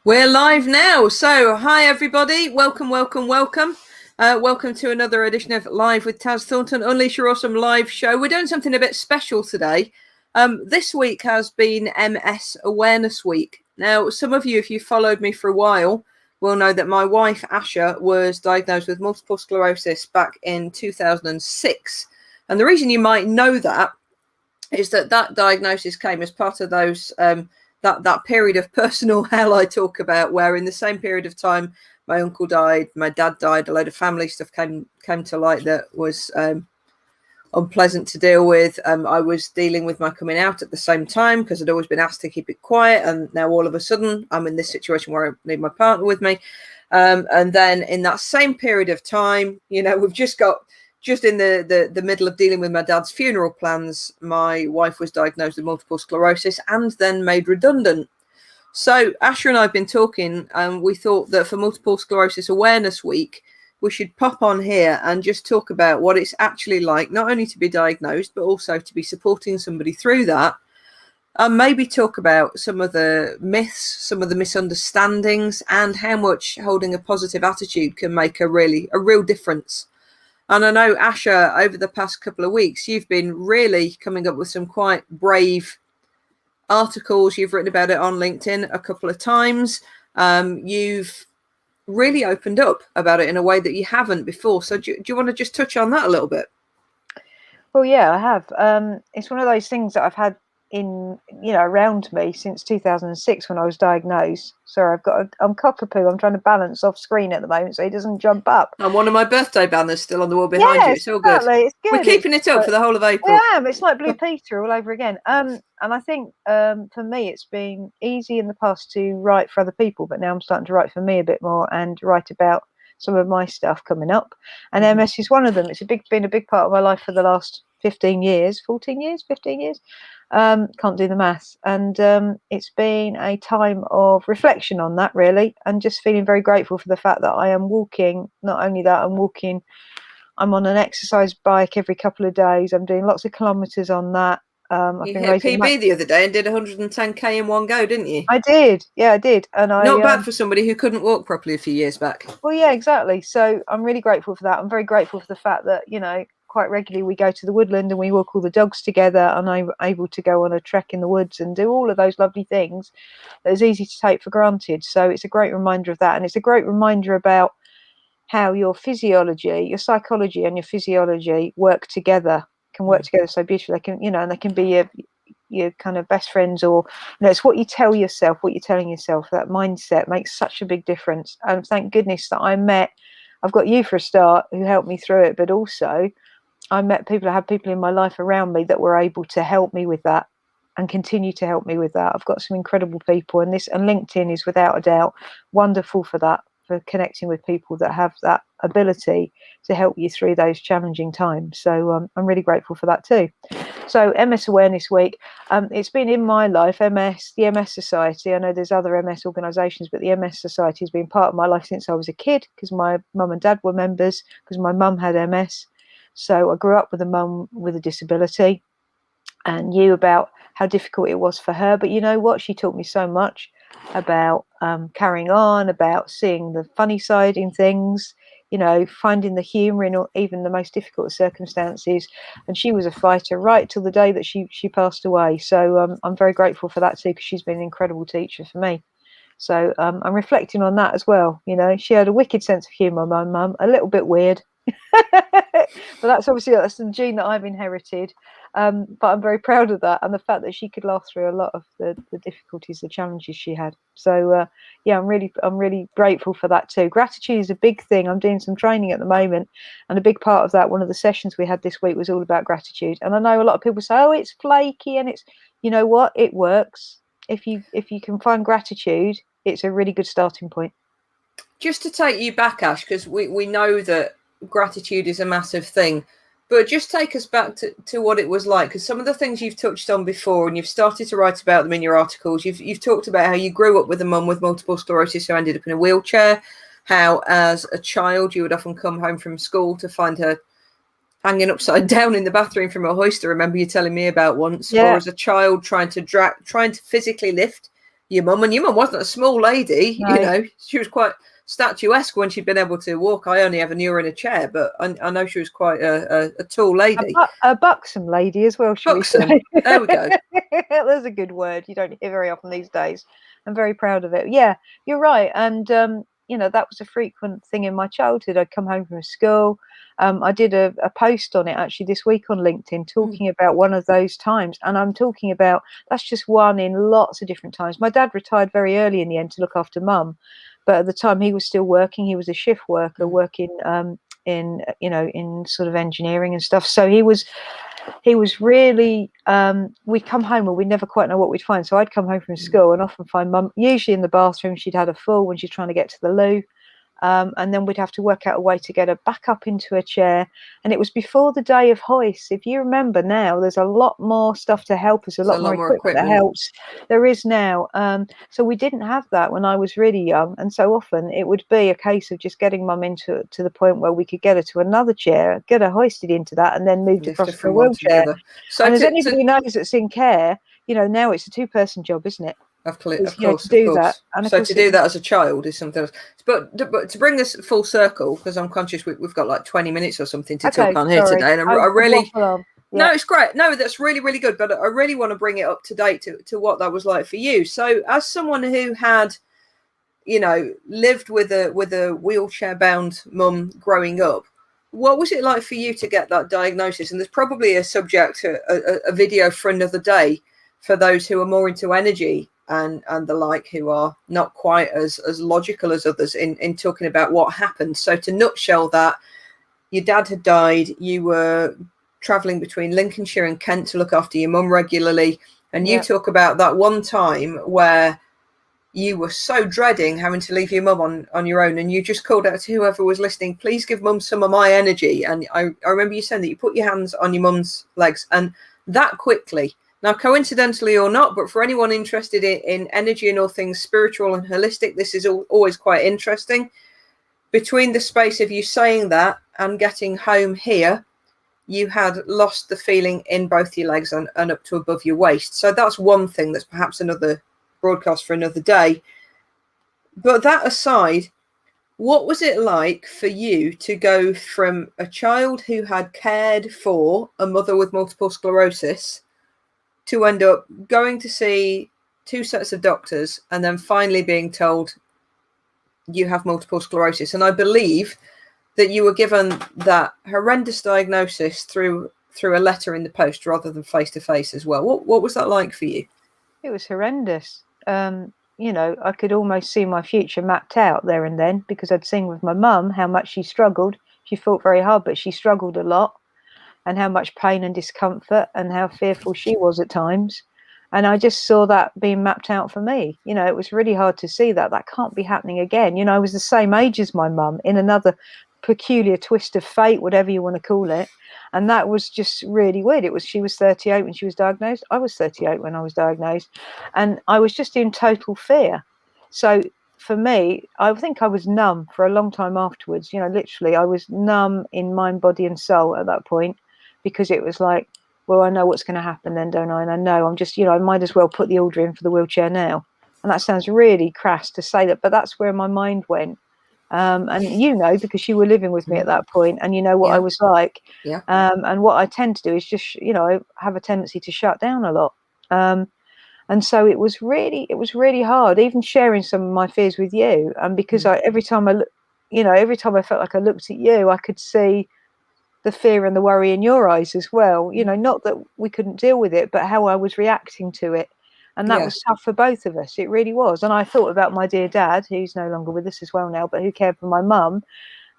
We're live now. So, hi everybody. Welcome. Welcome to another edition of Live with Taz Thornton, Unleash Your Awesome live show. We're doing something a bit special today. This week has been MS Awareness Week. Now, some of you, if you followed me for a while, will know that my wife, Asha, was diagnosed with multiple sclerosis back in 2006. And the reason you might know that is that diagnosis came as part of those that period of personal hell I talk about, where in the same period of time my uncle died, my dad died, a load of family stuff came to light that was unpleasant to deal with. I was dealing with my coming out at the same time because I'd always been asked to keep it quiet, and now all of a sudden I'm in this situation where I need my partner with me. And then in that same period of time, we've just in the middle of dealing with my dad's funeral plans, my wife was diagnosed with multiple sclerosis and then made redundant. So Asha and I have been talking, and we thought that for Multiple Sclerosis Awareness Week, we should pop on here and just talk about what it's actually like, not only to be diagnosed, but also to be supporting somebody through that. And maybe talk about some of the myths, some of the misunderstandings, and how much holding a positive attitude can make a real difference. And I know, Asha, over the past couple of weeks, you've been really coming up with some quite brave articles. You've written about it on LinkedIn a couple of times. You've really opened up about it in a way that you haven't before. So do you want to just touch on that a little bit? Well, yeah, I have. It's one of those things that I've had around me since 2006 when I was diagnosed. Sorry, I'm cockapoo. I'm trying to balance off screen at the moment so he doesn't jump up. And one of my birthday banners still on the wall behind you. It's all good. It's good. We're keeping it up for the whole of April. Yeah, it's like Blue Peter all over again. And I think for me, it's been easy in the past to write for other people, but now I'm starting to write for me a bit more and write about some of my stuff coming up. And MS is one of them. It's been a big part of my life for the last 15 years. Can't do the maths. And it's been a time of reflection on that, really, and just feeling very grateful for the fact that I am walking. Not only that, I'm on an exercise bike every couple of days. I'm doing lots of kilometers on that. You hit PB the other day and did 110k in one go, didn't you? I did. Yeah, I did. And not bad for somebody who couldn't walk properly a few years back. Well, yeah, exactly. So I'm really grateful for that. I'm very grateful for the fact that, quite regularly we go to the woodland and we walk all the dogs together, and I'm able to go on a trek in the woods and do all of those lovely things that is easy to take for granted. So it's a great reminder of that. And it's a great reminder about how your physiology, your psychology and your physiology can work together so beautifully. They can, and they can be your kind of best friends, or it's what you tell yourself, what you're telling yourself. That mindset makes such a big difference. And thank goodness that I've got you for a start who helped me through it, but also I had people in my life around me that were able to help me with that and continue to help me with that. I've got some incredible people, and LinkedIn is without a doubt wonderful for that, for connecting with people that have that ability to help you through those challenging times. So I'm really grateful for that too. So MS Awareness Week, it's been in my life, the MS Society. I know there's other MS organisations, but the MS Society has been part of my life since I was a kid, because my mum and dad were members, because my mum had MS. So I grew up with a mum with a disability and knew about how difficult it was for her. But you know what? She taught me so much about carrying on, about seeing the funny side in things, finding the humour in even the most difficult circumstances. And she was a fighter right till the day that she passed away. So I'm very grateful for that too, because she's been an incredible teacher for me. So I'm reflecting on that as well. She had a wicked sense of humour, my mum, a little bit weird. But that's the gene that I've inherited. But I'm very proud of that, and the fact that she could laugh through a lot of the difficulties, the challenges she had. So yeah, I'm really grateful for that too. Gratitude is a big thing. I'm doing some training at the moment, and a big part of that, one of the sessions we had this week, was all about gratitude. And I know a lot of people say, oh, it's flaky, and it's, you know what, it works. If you can find gratitude, it's a really good starting point. Just to take you back, Ash, because we know that gratitude is a massive thing, but just take us back to what it was like, because some of the things you've touched on before, and you've started to write about them in your articles. You've talked about how you grew up with a mum with multiple sclerosis who ended up in a wheelchair, how as a child you would often come home from school to find her hanging upside down in the bathroom from a hoist. I remember you telling me about once. Yeah. Or as a child trying to physically lift your mum, and your mum wasn't a small lady. No. You know, she was quite statuesque when she'd been able to walk. I only ever knew her in a chair, but I know she was quite a tall lady. A buxom lady as well, shall Buxom. we say? There we go. There's a good word you don't hear very often these days. I'm very proud of it. Yeah, you're right. And you know, that was a frequent thing in my childhood. I'd come home from school. I did a post on it actually this week on LinkedIn, talking about one of those times. And I'm talking about, that's just one in lots of different times. My dad retired very early in the end to look after mum, but at the time he was still working. He was a shift worker working in, you know, in sort of engineering and stuff. So he was really, we'd come home and we'd never quite know what we'd find. So I'd come home from school and often find mum usually in the bathroom. She'd had a fall when she's trying to get to the loo. And then we'd have to work out a way to get her back up into a chair. And it was before the day of hoists. If you remember now, there's a lot more stuff to help us, a lot more equipment that helps. There is now. So we didn't have that when I was really young. And so often it would be a case of just getting mum into to the point where we could get her to another chair, get her hoisted into that, and then moved across to a wheelchair. So and as anybody knows that's in care, you know, now it's a two-person job, isn't it? Of course, to do that. And so to do that as a child is something else. But to bring this full circle, because I'm conscious we've got like 20 minutes or something to talk on here today, and I really no, it's great. No, that's really, really good. But I really want to bring it up to date to what that was like for you. So as someone who had, you know, lived with a wheelchair bound mum growing up, what was it like for you to get that diagnosis? And there's probably a subject, a video for another day for those who are more into energy and the like, who are not quite as logical as others in talking about what happened. So to nutshell that, your dad had died, you were traveling between Lincolnshire and Kent to look after your mum regularly, and you talk about that one time where you were so dreading having to leave your mum on your own, and you just called out to whoever was listening, please give mum some of my energy. And I remember you saying that you put your hands on your mum's legs, and that quickly. Now, coincidentally or not, but for anyone interested in energy and all things spiritual and holistic, this is always quite interesting. Between the space of you saying that and getting home here, you had lost the feeling in both your legs and up to above your waist. So that's one thing that's perhaps another broadcast for another day. But that aside, what was it like for you to go from a child who had cared for a mother with multiple sclerosis to end up going to see 2 sets of doctors and then finally being told you have multiple sclerosis? And I believe that you were given that horrendous diagnosis through a letter in the post rather than face to face as well. What was that like for you? It was horrendous. You know, I could almost see my future mapped out there and then, because I'd seen with my mum how much she struggled. She fought very hard, but she struggled a lot, and how much pain and discomfort and how fearful she was at times. And I just saw that being mapped out for me. You know, it was really hard to see that can't be happening again. You know, I was the same age as my mum in another peculiar twist of fate, whatever you want to call it. And that was just really weird. She was 38 when she was diagnosed. I was 38 when I was diagnosed. And I was just in total fear. So for me, I think I was numb for a long time afterwards. You know, literally, I was numb in mind, body and soul at that point, because it was like, well, I know what's going to happen then, don't I? And I know I'm just, you know, I might as well put the order in for the wheelchair now. And that sounds really crass to say that, but that's where my mind went. And you know, because you were living with me at that point, and you know what I was like. Yeah. And what I tend to do is just, you know, I have a tendency to shut down a lot. And so it was really hard, even sharing some of my fears with you. And because every time I felt like I looked at you, I could see the fear and the worry in your eyes as well. You know, not that we couldn't deal with it, but how I was reacting to it. And that was tough for both of us. It really was. And I thought about my dear dad, who's no longer with us as well now, but who cared for my mum,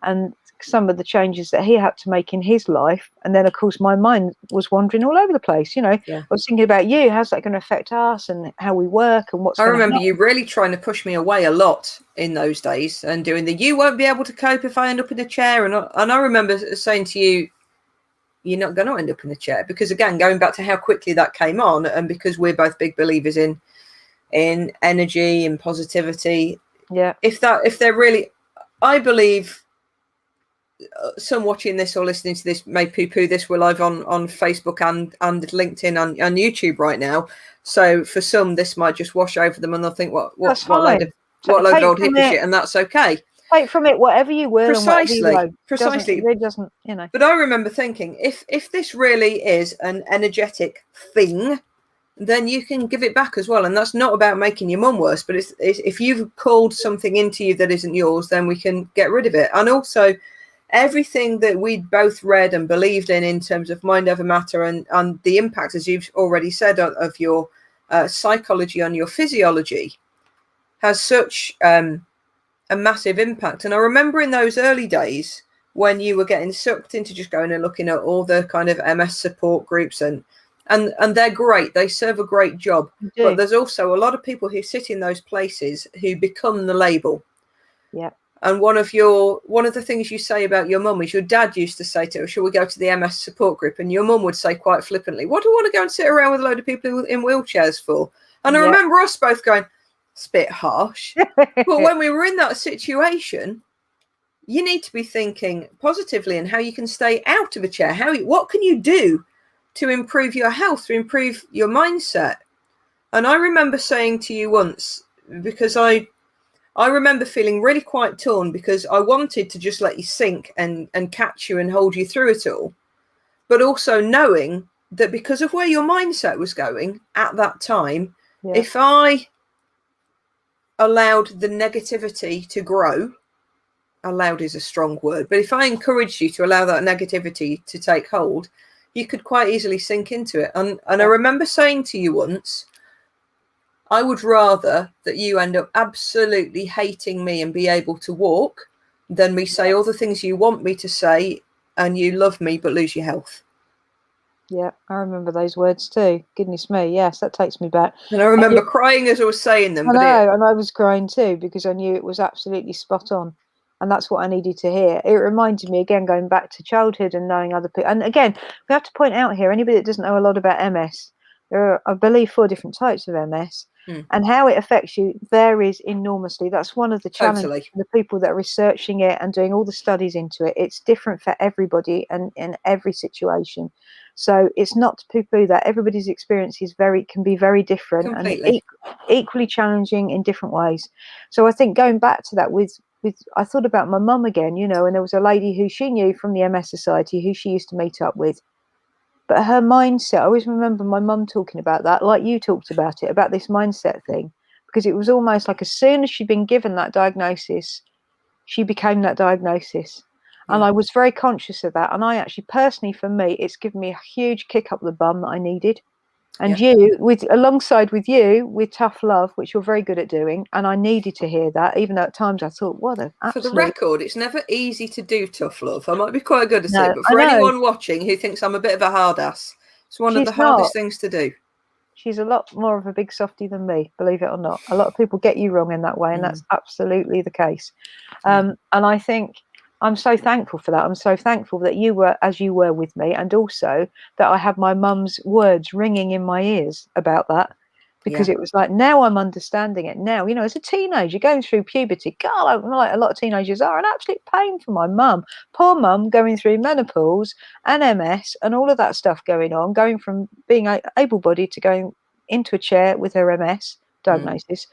and some of the changes that he had to make in his life. And then, of course, my mind was wandering all over the place. You know, I was thinking about you. How's that going to affect us and how we work and what's going to happen? I remember you really trying to push me away a lot in those days and doing you won't be able to cope if I end up in a chair. And I remember saying to you, you're not going to end up in a chair, because again, going back to how quickly that came on, and because we're both big believers in energy and positivity. Yeah. If they're really, I believe some watching this or listening to this may poo-poo this. We're live on Facebook and LinkedIn and YouTube right now. So for some, this might just wash over them and they'll think, what load of old hippie shit, and that's okay. Take from it whatever you will. Precisely. It really doesn't, you know. But I remember thinking, if this really is an energetic thing, then you can give it back as well. And that's not about making your mum worse, but it's if you've called something into you that isn't yours, then we can get rid of it. And also everything that we'd both read and believed in terms of mind over matter and the impact, as you've already said, of your psychology on your physiology has such a massive impact. And I remember in those early days when you were getting sucked into just going and looking at all the kind of MS support groups and they're great. They serve a great job. But there's also a lot of people who sit in those places who become the label. Yeah. And one of the things you say about your mum is your dad used to say to her, shall we go to the MS support group? And your mum would say quite flippantly, what do I want to go and sit around with a load of people in wheelchairs for? And I remember us both going, it's a bit harsh. But when we were in that situation, you need to be thinking positively and how you can stay out of a chair. What can you do to improve your health, to improve your mindset? And I remember saying to you once, because I remember feeling really quite torn, because I wanted to just let you sink and catch you and hold you through it all. But also knowing that because of where your mindset was going at that time, if I allowed the negativity to grow, allowed is a strong word, but if I encouraged you to allow that negativity to take hold, you could quite easily sink into it. And I remember saying to you once, I would rather that you end up absolutely hating me and be able to walk than me say all the things you want me to say and you love me but lose your health. Yeah, I remember those words too. Goodness me, yes, that takes me back. And I remember crying as I was saying them. And I was crying too, because I knew it was absolutely spot on. And that's what I needed to hear. It reminded me, again, going back to childhood and knowing other people. And again, we have to point out here, anybody that doesn't know a lot about MS, there are, I believe, 4 different types of MS. And how it affects you varies enormously. That's one of the challenges for the people that are researching it and doing all the studies into it. It's different for everybody and in every situation. So it's not to poo-poo that. Everybody's experience can be very different and equally challenging in different ways. So I think going back to that I thought about my mum again, you know, and there was a lady who she knew from the MS Society who she used to meet up with. But her mindset, I always remember my mum talking about that, like you talked about it, about this mindset thing, because it was almost like as soon as she'd been given that diagnosis, she became that diagnosis. And I was very conscious of that. And I actually, personally, for me, it's given me a huge kick up the bum that I needed. And you, alongside with you, with tough love, which you're very good at doing. And I needed to hear that, even though at times I thought, what an absolute... For the record, it's never easy to do tough love. I might be quite good at it, but for anyone watching who thinks I'm a bit of a hard ass, it's one of the hardest things to do. She's a lot more of a big softie than me, believe it or not. A lot of people get you wrong in that way, and that's absolutely the case. And I think I'm so thankful for that. I'm so thankful that you were as you were with me, and also that I had my mum's words ringing in my ears about that, because it was like, now I'm understanding it. Now, you know, as a teenager going through puberty, God, like a lot of teenagers are, an absolute pain for my mum. Poor mum going through menopause and MS and all of that stuff going on, going from being able-bodied to going into a chair with her MS diagnosis.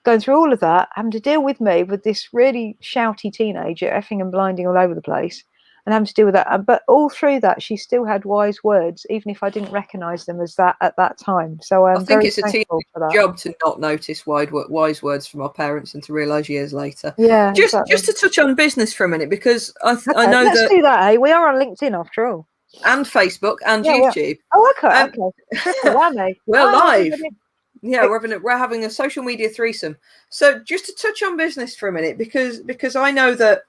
Going through all of that, having to deal with me, with this really shouty teenager, effing and blinding all over the place, and having to deal with that. But all through that, she still had wise words, even if I didn't recognise them as that at that time. So I think it's a teenage job to not notice wise words from our parents and to realise years later. Yeah. Just to touch on business for a minute, because I know let's do that. Hey, we are on LinkedIn after all, and Facebook and YouTube. Okay. Triple whammy. We're live. Yeah, we're having a social media threesome. So just to touch on business for a minute, because I know that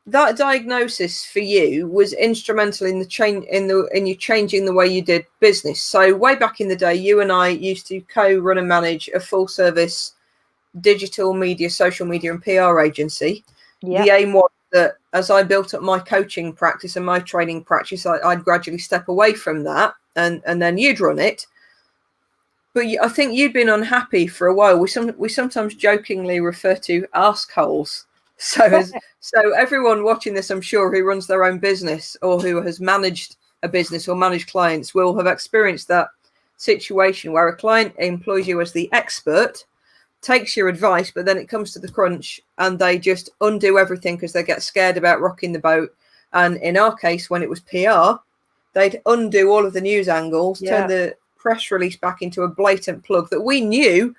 diagnosis for you was instrumental in you changing the way you did business. So way back in the day, you and I used to co-run and manage a full service digital media, social media and PR agency. Yep. The aim was that as I built up my coaching practice and my training practice, I'd gradually step away from that and then you'd run it. But I think you'd been unhappy for a while. We sometimes jokingly refer to arseholes So everyone watching this, I'm sure, who runs their own business or who has managed a business or managed clients will have experienced that situation where a client employs you as the expert, takes your advice, but then it comes to the crunch and they just undo everything because they get scared about rocking the boat. And in our case, when it was PR, they'd undo all of the news angles, turn the press release back into a blatant plug that we knew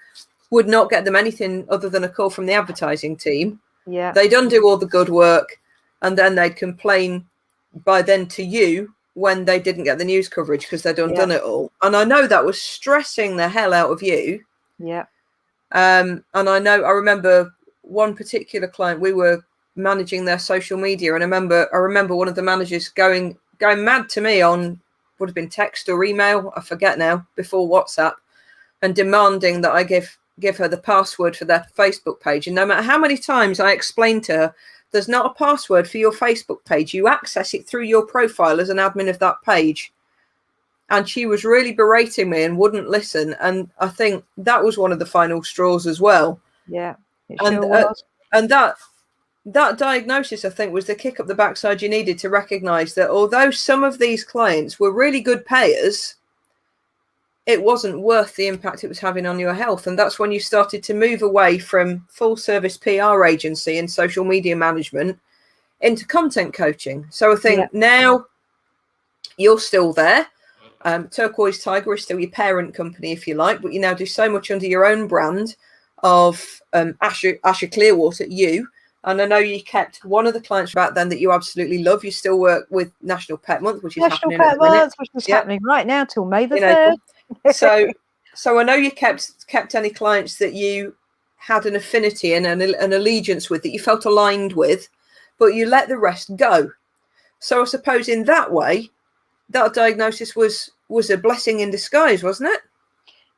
would not get them anything other than a call from the advertising team. Yeah. They'd undo all the good work and then they'd complain by then to you when they didn't get the news coverage because they'd undone it all. And I know that was stressing the hell out of you. Yeah. And I remember one particular client, we were managing their social media, and I remember one of the managers going mad to me on, would have been text or email, I forget now, before WhatsApp, and demanding that I give her the password for their Facebook page. And no matter how many times I explained to her, there's not a password for your Facebook page. You access it through your profile as an admin of that page. And she was really berating me and wouldn't listen. And I think that was one of the final straws as well. Yeah, it sure was. And that diagnosis, I think, was the kick up the backside you needed to recognise that although some of these clients were really good payers, it wasn't worth the impact it was having on your health. And that's when you started to move away from full service PR agency and social media management into content coaching. So I think now you're still there. Turquoise Tiger is still your parent company, if you like, but you now do so much under your own brand of Asha Clearwater, and I know you kept one of the clients back then that you absolutely love. You still work with National Pet Month, which is happening at the minute. Which is happening right now till May the 3rd. So I know you kept any clients that you had an affinity and an allegiance with, that you felt aligned with, but you let the rest go. So I suppose in that way, that diagnosis was a blessing in disguise, wasn't it?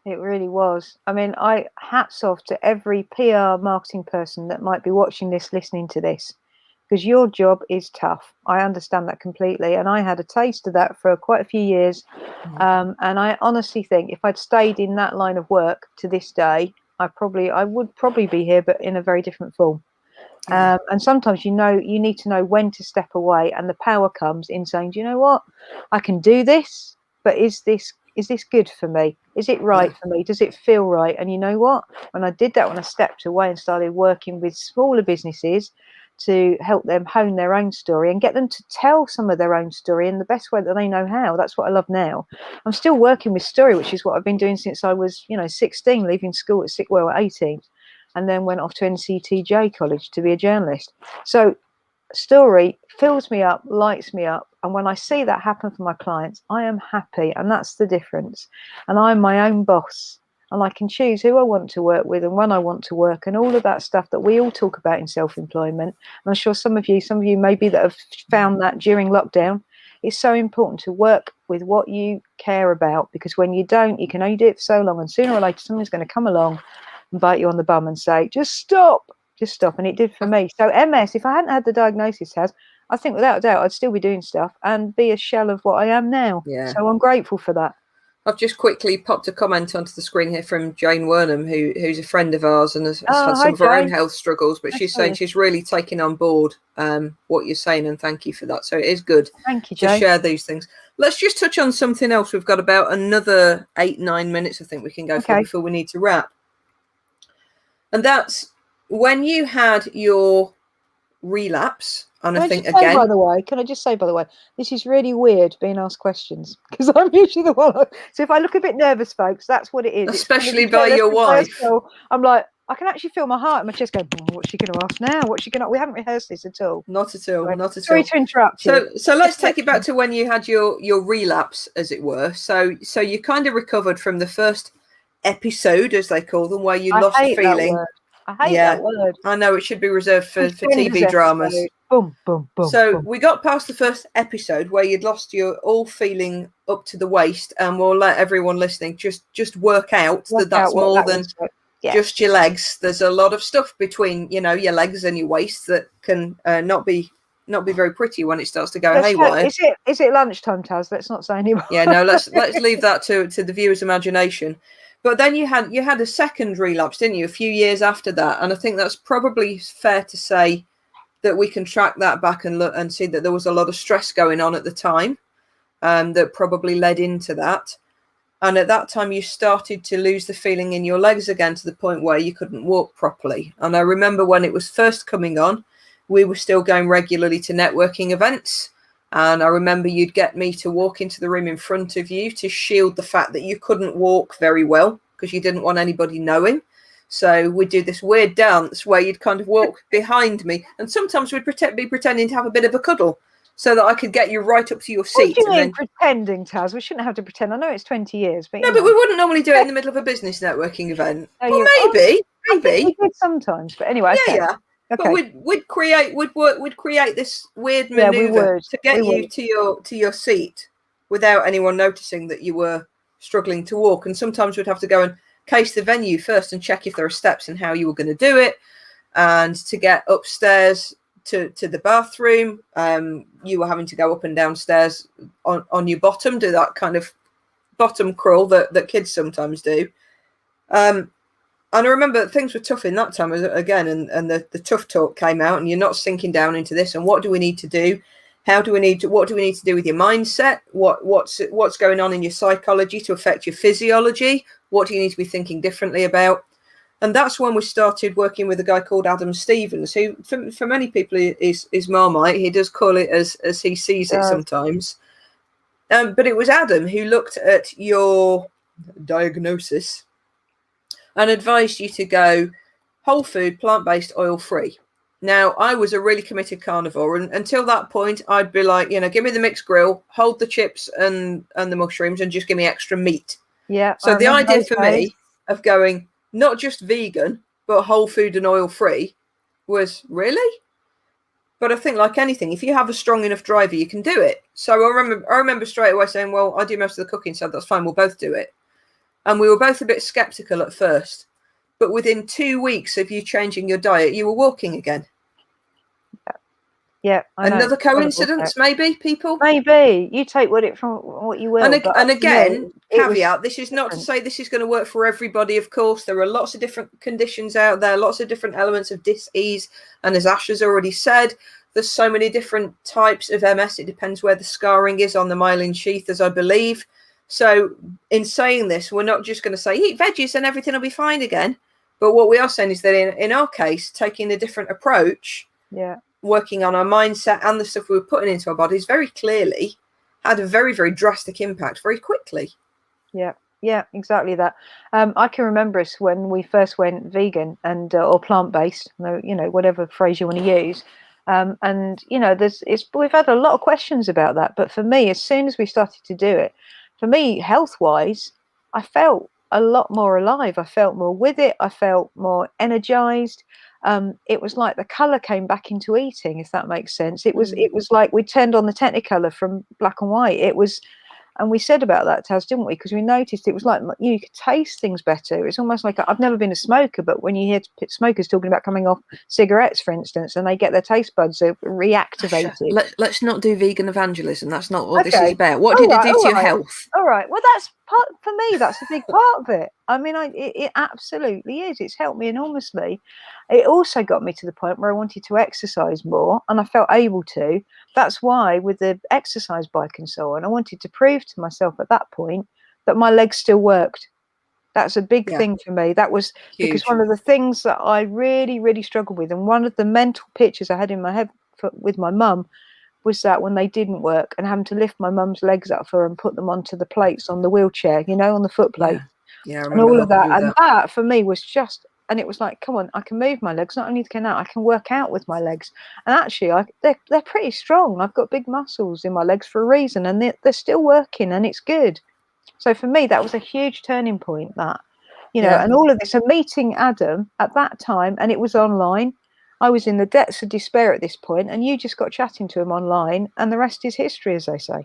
It really was. I mean, hats off to every PR marketing person that might be watching this, listening to this, because your job is tough. I understand that completely. And I had a taste of that for quite a few years. And I honestly think if I'd stayed in that line of work to this day, I would probably be here, but in a very different form. And sometimes, you need to know when to step away, and the power comes in saying, do you know what? I can do this, but is this good for me? Is it right for me? Does it feel right? And you know what? When I did that, when I stepped away and started working with smaller businesses to help them hone their own story and get them to tell some of their own story in the best way that they know how. That's what I love now. I'm still working with story, which is what I've been doing since I was, 16, leaving school at 18, and then went off to NCTJ college to be a journalist. So story fills me up, lights me up. And when I see that happen for my clients, I am happy. And that's the difference. And I'm my own boss. And I can choose who I want to work with and when I want to work, and all of that stuff that we all talk about in self-employment. And I'm sure some of you maybe that have found that during lockdown. It's so important to work with what you care about, because when you don't, you can only do it for so long. And sooner or later, someone's going to come along and bite you on the bum and say, just stop. And it did for me. So MS, if I hadn't had the diagnosis, I think without a doubt I'd still be doing stuff and be a shell of what I am now. So I'm grateful for that. I've just quickly popped a comment onto the screen here from Jane Wernham, who's a friend of ours and has had some of her own health struggles, but she's saying she's really taking on board what you're saying, and thank you for that. So it is good to share these things. Let's just touch on something else. We've got about another 8-9 minutes I think we can go for before we need to wrap. And that's when you had your relapse. And I think again, can I just say, by the way, this is really weird being asked questions, because I'm usually the one. So if I look a bit nervous, folks, that's what it is. Especially by your wife. I'm like, I can actually feel my heart in my chest going, what's she going to ask now? We haven't rehearsed this at all. Not at all. Not at all. Sorry to interrupt you. So let's take it back to when you had your relapse, as it were. So you kind of recovered from the first episode, as they call them, where you lost the feeling. I hate that word. I know, it should be reserved for TV dramas. Boom, boom, boom. So we got past the first episode where you'd lost your all feeling up to the waist, and we'll let everyone listening just work out that's more than just your legs. There's a lot of stuff between your legs and your waist that can not be very pretty when it starts to go haywire. Is it lunchtime, Taz? Let's not say anymore. Yeah, no, let's leave that to the viewer's imagination. But then you had a second relapse, didn't you, a few years after that? And I think that's probably fair to say that we can track that back and look and see that there was a lot of stress going on at the time, that probably led into that. And at that time, you started to lose the feeling in your legs again to the point where you couldn't walk properly. And I remember when it was first coming on, we were still going regularly to networking events. And I remember you'd get me to walk into the room in front of you to shield the fact that you couldn't walk very well because you didn't want anybody knowing. So we'd do this weird dance where you'd kind of walk behind me. And sometimes we'd be pretending to have a bit of a cuddle so that I could get you right up to your seat. What do you mean pretending, Taz? We shouldn't have to pretend. I know it's 20 years, but no, but we wouldn't normally do it in the middle of a business networking event. Oh, well, maybe. I think we did sometimes, but anyway. Yeah, okay. yeah. Okay. But we'd create this weird maneuver to get you to your seat without anyone noticing that you were struggling to walk. And sometimes we'd have to go and case the venue first and check if there are steps and how you were going to do it. And to get upstairs to the bathroom, you were having to go up and downstairs on your bottom, do that kind of bottom crawl that kids sometimes do. And I remember things were tough in that time again, and the tough talk came out, and you're not sinking down into this. And what do we need to do? What do we need to do with your mindset? What's going on in your psychology to affect your physiology? What do you need to be thinking differently about? And that's when we started working with a guy called Adam Stevens, who for many people is Marmite. He does call it as he sees it sometimes. But it was Adam who looked at your diagnosis and advised you to go whole food, plant-based, oil-free. Now, I was a really committed carnivore, and until that point, I'd be like, give me the mixed grill, hold the chips and the mushrooms, and just give me extra meat. Yeah. So the idea for me of going not just vegan, but whole food and oil-free was really. But I think, like anything, if you have a strong enough driver, you can do it. So I remember straight away saying, well, I do most of the cooking, so that's fine. We'll both do it. And we were both a bit skeptical at first, but within 2 weeks of you changing your diet, you were walking again. Yeah. Another coincidence, maybe, people? Maybe. You take from what you will. And again, caveat, this is not to say this is going to work for everybody, of course. There are lots of different conditions out there, lots of different elements of dis-ease. And as Asha's already said, there's so many different types of MS. It depends where the scarring is on the myelin sheath, as I believe. So in saying this, we're not just going to say eat veggies and everything will be fine again. But what we are saying is that in our case, taking a different approach, working on our mindset and the stuff we were putting into our bodies very clearly had a very, very drastic impact very quickly. Yeah, exactly that. I can remember us when we first went vegan and or plant-based, whatever phrase you want to use. We've had a lot of questions about that. But for me, as soon as we started to do it, for me, health-wise, I felt a lot more alive. I felt more with it. I felt more energized. It was like the color came back into eating, if that makes sense. It was like we turned on the Technicolor from black and white. It was, and we said about that, Taz, didn't we? Because we noticed it was like you could taste things better. It's almost like I've never been a smoker, but when you hear smokers talking about coming off cigarettes, for instance, and they get their taste buds reactivated. Let's not do vegan evangelism. That's not what this is about. What did it do to your health? All right. Well, that's part for me. That's a big part of it. I mean, it absolutely is. It's helped me enormously. It also got me to the point where I wanted to exercise more, and I felt able to. That's why with the exercise bike and so on, I wanted to prove to myself at that point that my legs still worked. That's a big thing for me. That was huge. Because one of the things that I really, really struggled with, and one of the mental pictures I had in my head with my mum, was that when they didn't work and having to lift my mum's legs up for her and put them onto the plates on the wheelchair, on the foot plate. Yeah, and all of that. And that for me was just, and it was like, come on, I can move my legs. Not only can I can work out with my legs. And actually, they're pretty strong. I've got big muscles in my legs for a reason, and they're still working, and it's good. So for me, that was a huge turning point. That, and all of this. And meeting Adam at that time, and it was online. I was in the depths of despair at this point, and you just got chatting to him online, and the rest is history, as they say.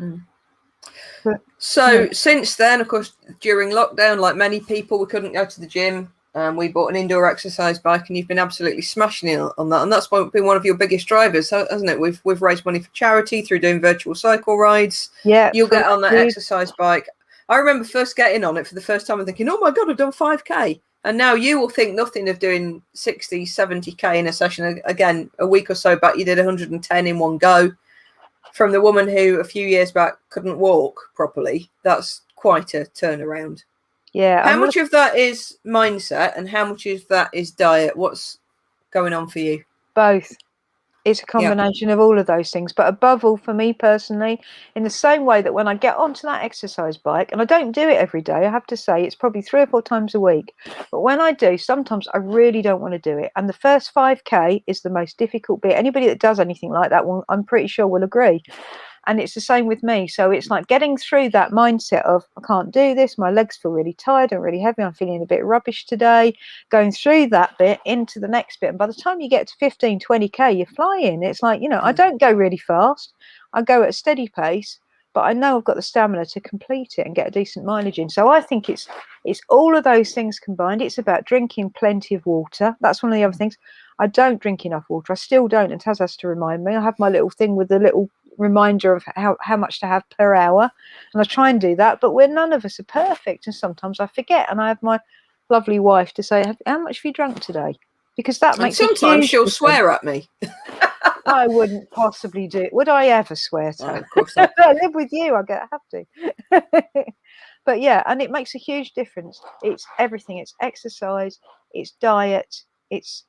But, since then, of course, during lockdown, like many people, we couldn't go to the gym. We bought an indoor exercise bike, and you've been absolutely smashing it on that. And that's been one of your biggest drivers, hasn't it? We've raised money for charity through doing virtual cycle rides. Yeah, you'll get on that exercise bike. I remember first getting on it for the first time and thinking, oh my God, I've done 5K. And now you will think nothing of doing 60, 70k in a session. Again, a week or so back, you did 110 in one go. From the woman who a few years back couldn't walk properly, that's quite a turnaround. Yeah. How much of that is mindset and how much of that is diet? What's going on for you? Both. It's a combination of all of those things. But above all, for me personally, in the same way that when I get onto that exercise bike, and I don't do it every day, I have to say it's probably 3 or 4 times a week. But when I do, sometimes I really don't want to do it. And the first 5K is the most difficult bit. Anybody that does anything like that, I'm pretty sure will agree. And it's the same with me. So it's like getting through that mindset of, I can't do this. My legs feel really tired and really heavy. I'm feeling a bit rubbish today. Going through that bit into the next bit. And by the time you get to 15, 20K, you're flying. It's like, I don't go really fast. I go at a steady pace, but I know I've got the stamina to complete it and get a decent mileage in. So I think it's all of those things combined. It's about drinking plenty of water. That's one of the other things. I don't drink enough water. I still don't. And Taz has to remind me. I have my little thing with the little reminder of how much to have per hour, and I try and do that, but none of us are perfect, and sometimes I forget, and I have my lovely wife to say, how much have you drunk today? Because that makes sometimes she'll swear at me. I wouldn't possibly do it. Would I ever swear to? Of course not. I live with you, I have to. But yeah, and it makes a huge difference. It's everything. It's exercise, it's diet, it's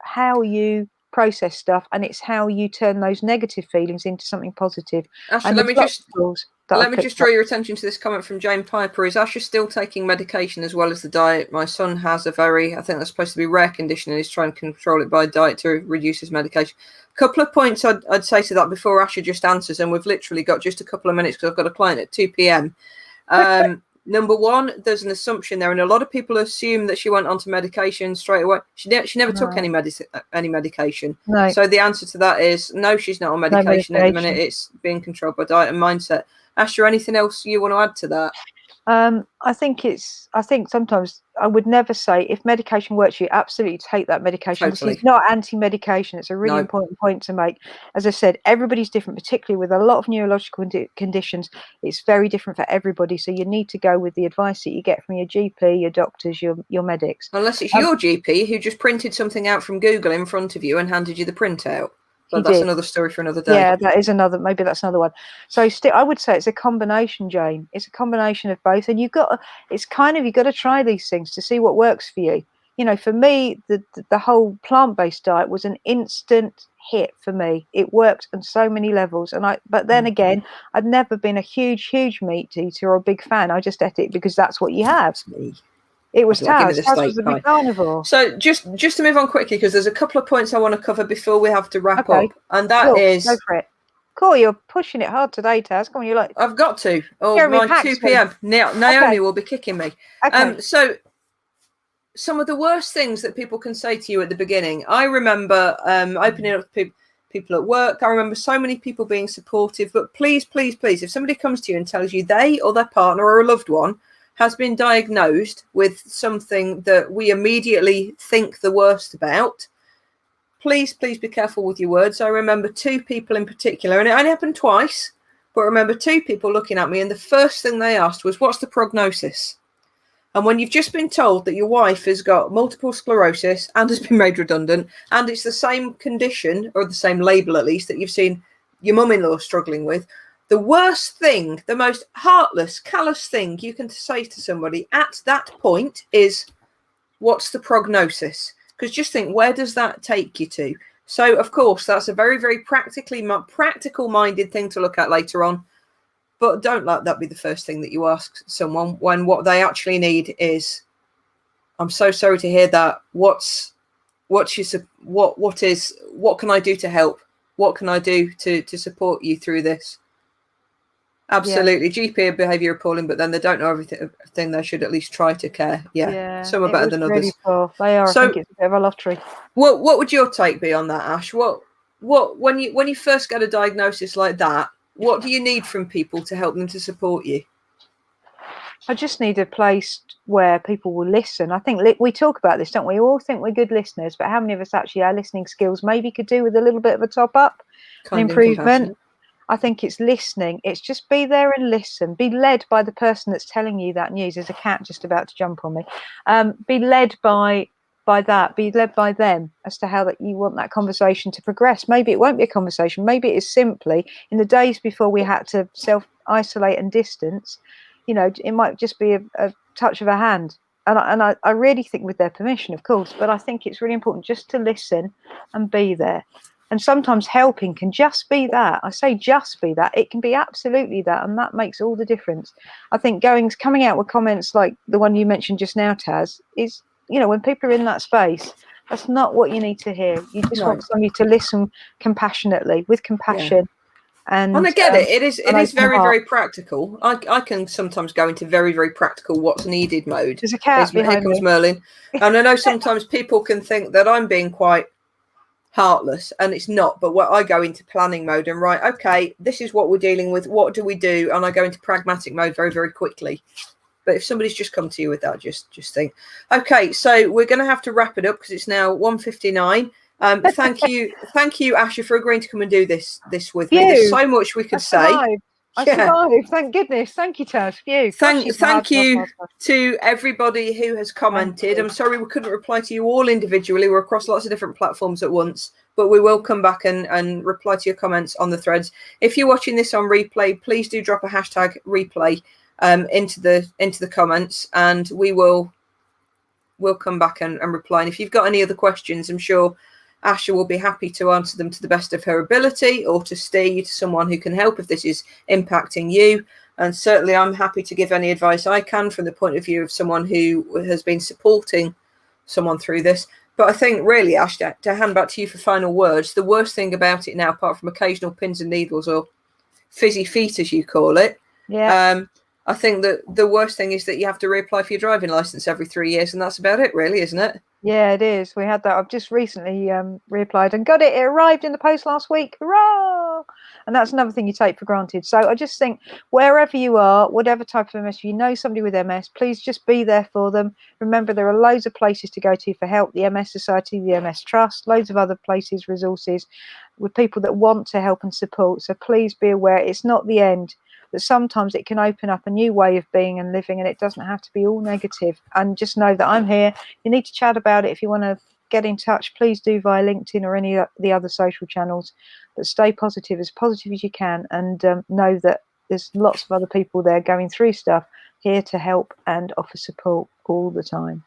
how you process stuff, and it's how you turn those negative feelings into something positive. Asha, And let me just draw your attention to this comment from Jane Piper. Is Asha still taking medication as well as the diet? My son has a I think that's supposed to be rare condition, and he's trying to control it by diet to reduce his medication. A couple of points I'd say to that before Asha just answers, and we've literally got just a couple of minutes because I've got a client at 2 p.m. Number one, there's an assumption there, and a lot of people assume that she went onto medication straight away. She never took any medication. No. So the answer to that is no, she's not on medication at the minute. It's being controlled by diet and mindset. Asha, anything else you want to add to that? I think sometimes I would never say if medication works, you absolutely take that medication. Totally. This is not anti-medication. It's a really important point to make. As I said, everybody's different, particularly with a lot of neurological conditions. It's very different for everybody. So you need to go with the advice that you get from your GP, your doctors, your medics. Unless it's your GP who just printed something out from Google in front of you and handed you the printout. But that's another story for another day. Yeah, maybe that's another one. So I would say it's a combination, Jane. It's a combination of both. And you've got to try these things to see what works for you. For me, the whole plant-based diet was an instant hit for me. It worked on so many levels. But then again, I'd never been a huge meat eater or a big fan. I just ate it because that's what you have. That's me. It was Taz. Taz was a big carnivore. So just to move on quickly, because there's a couple of points I want to cover before we have to wrap up, and that is. Go for it. Cool, you're pushing it hard today, Taz. Come on, you're like. I've got to. My 2 p.m. Naomi will be kicking me. Okay. So some of the worst things that people can say to you at the beginning. I remember opening up to people at work. I remember so many people being supportive, but please, if somebody comes to you and tells you they or their partner or a loved one has been diagnosed with something that we immediately think the worst about, please be careful with your words. I remember 2 people in particular, and it only happened twice, but I remember 2 people looking at me, and the first thing they asked was, what's the prognosis? And when you've just been told that your wife has got multiple sclerosis and has been made redundant, and it's the same condition, or the same label at least, that you've seen your mum-in-law struggling with, the worst thing, the most heartless, callous thing you can say to somebody at that point is, what's the prognosis? Because just think, where does that take you to? So, of course, that's a very, very practical-minded thing to look at later on. But don't let that be the first thing that you ask someone when what they actually need is, I'm so sorry to hear that. What can I do to help? What can I do to support you through this? Absolutely. Yeah. GP behaviour appalling, but then they don't know everything. They should at least try to care. Yeah. Some are better than others. Poor. They are. So, I think it's a bit of a lottery. What would your take be on that, Ash? What when you first get a diagnosis like that, what do you need from people to help them to support you? I just need a place where people will listen. I think we talk about this, don't we? We all think we're good listeners, but how many of us actually, our listening skills maybe could do with a little bit of a top up, an improvement? I think it's listening. It's just be there and listen. Be led by the person that's telling you that news. There's a cat just about to jump on me. Be led by that. Be led by them as to how that you want that conversation to progress. Maybe it won't be a conversation. Maybe it is simply in the days before we had to self-isolate and distance. It might just be a touch of a hand. And I really think with their permission, of course, but I think it's really important just to listen and be there. And sometimes helping can just be that. I say just be that. It can be absolutely that. And that makes all the difference. I think coming out with comments like the one you mentioned just now, Taz, is, when people are in that space, that's not what you need to hear. You just want somebody to listen compassionately, with compassion. Yeah. And I get it. It is very, heart. very practical. I can sometimes go into very, very practical what's needed mode. There's a cat behind Here comes me. Merlin. And I know sometimes people can think that I'm being quite heartless, and it's not. But I go into planning mode and okay, this is what we're dealing with. What do we do? And I go into pragmatic mode very, very quickly. But if somebody's just come to you with that, just think. Okay, so we're going to have to wrap it up because it's now 1:59. Thank you, Asha, for agreeing to come and do this with me. There's so much we could say. I survived. Thank goodness. Thank you, Taz. Thank you to everybody who has commented. I'm sorry we couldn't reply to you all individually. We're across lots of different platforms at once, but we will come back and reply to your comments on the threads. If you're watching this on replay, please do drop a hashtag replay into the comments, and we'll come back and reply. And if you've got any other questions, I'm sure Asha will be happy to answer them to the best of her ability, or to steer you to someone who can help if this is impacting you. And certainly I'm happy to give any advice I can from the point of view of someone who has been supporting someone through this. But I think really, Asha, to hand back to you for final words, the worst thing about it now, apart from occasional pins and needles or fizzy feet, as you call it, I think that the worst thing is that you have to reapply for your driving license every 3 years, and that's about it, really, isn't it? Yeah, it is. We had that. I've just recently reapplied and got it. It arrived in the post last week. Hurrah! And that's another thing you take for granted. So I just think wherever you are, whatever type of MS, if you know somebody with MS, please just be there for them. Remember, there are loads of places to go to for help. The MS Society, the MS Trust, loads of other places, resources with people that want to help and support. So please be aware it's not the end. That sometimes it can open up a new way of being and living, and it doesn't have to be all negative. And just know that I'm here. You need to chat about it. If you want to get in touch, please do via LinkedIn or any of the other social channels. But stay positive as you can, and know that there's lots of other people there going through stuff, here to help and offer support all the time.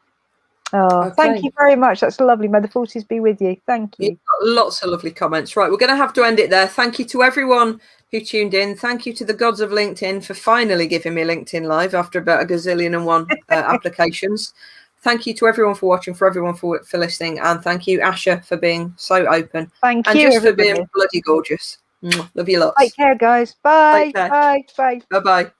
Oh, thank you very much. That's lovely. May the forces be with you. Thank you. You've got lots of lovely comments. Right, we're going to have to end it there. Thank you to everyone who tuned in. Thank you to the gods of LinkedIn for finally giving me LinkedIn Live after about a gazillion and one applications. Thank you to everyone for watching, for everyone for listening, and thank you, Asha, for being so open. Thank you, and just everybody. For being bloody gorgeous. Love you lots. Take care, guys. Bye. Bye. Bye. Bye. Bye.